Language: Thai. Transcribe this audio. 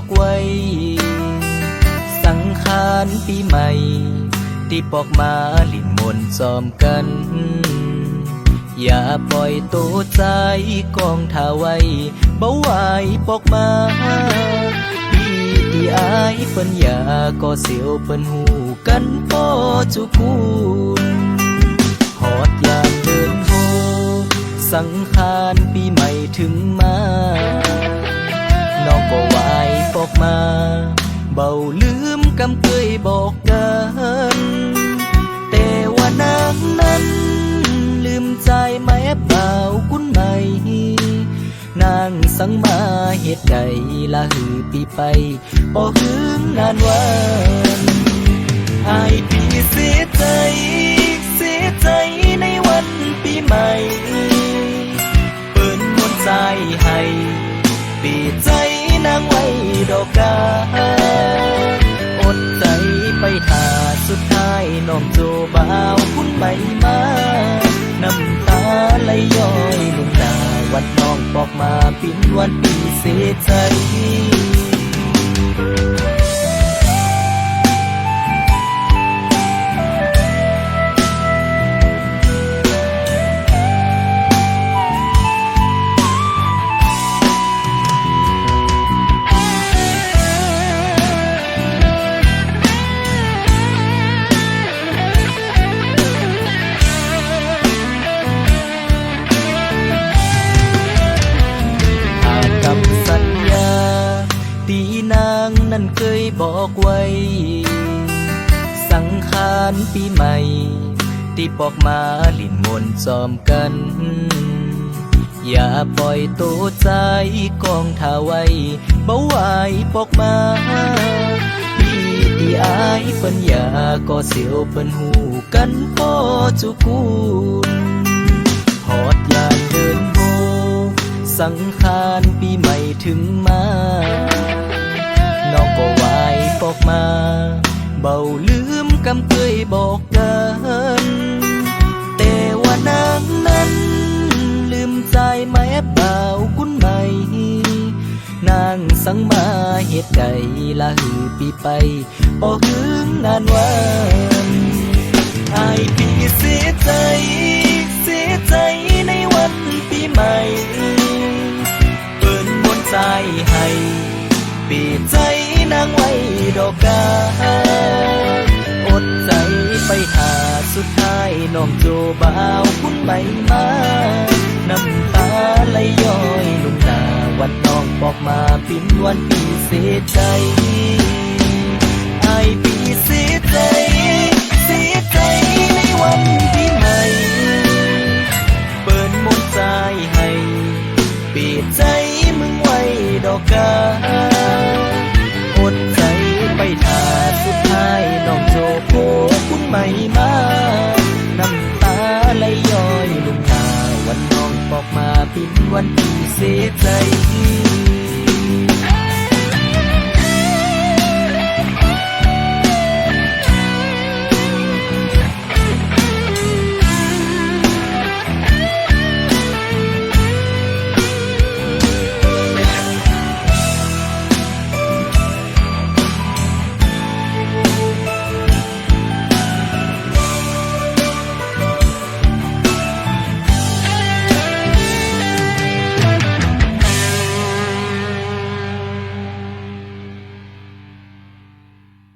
บอกไว้สังขารปีใหม่ที่ปอกมาลิ่นมนต์ซ้อมกันอย่าปล่อยตัวใจกองท่าไว้เบาไหวปอกมาพี่ที่อายเปิ้นอย่าก็เสียวเปิ้นหูกันพ่อจุกูลหอดยามเดินโหสังขารปีใหม่ถึงมาน้องก็ไหวปอกมาเบาลืมกำเคยบอกกันแต่ว่านางนั้นลืมใจแม่เปล่ากุ้นใหม่นางสั่งมาเหตุใดละหือปีไปบ่หึงนานวันอายพี่เสียใจเสียใจในวันปีใหม่เปิ้นมนต์ใจให้ปีใจนางไว้ดอกกาอดใจไปท่าสุดท้ายน้องโจบ่าวคุณไม่มาน้ำตาไหลย้อยลงหน้าวัดน้องบอกมาปิ่นวันปีเสียใจนั้นเคยบอกไว้สังขารปีใหม่ที่ปอกมาลิ่นมนต์ซ้อมกันอย่าปล่อยตัวใจกองท่าไว้เบาไหวปอกมาพี่ที่อายเปิ้นอย่าก็เสียวเปิ้นหูกันพ่อจุกูลหอดยามเดินโหสังขารปีใหม่ถึงมาน้องก็ไหวปอกมาเบาลืมกำเคยบอกกันแต่ว่านางนั้นลืมใจแม่เปล่ากุ้นใหม่นางสั่งมาเหตุใดละหือปีไปบ่หึงนานวันอายพี่เสียใจเสียใจในวันปีใหม่เปิ้นมนต์ใจให้ปีใจนางไว้ดอกกาอดใจไปหาสุดท้ายน้องโจบ่าวคุณไม่มาน้ำตาไหลย้อยลงหน้าวันน้องบอกมาปิ่นวันปีเสียใจอายปีเสียใจเสียใจในวันปีใหม่เปิ้นมนต์ใจให้ปีใจมึงไว้ดอกกาอดใจไปท่าสุดท้ายน้องโจโผคุณไม่มาน้ำตาไหลย้อยลงหน้าวันน้องบอกมาปิ่นวันที่เสียใจ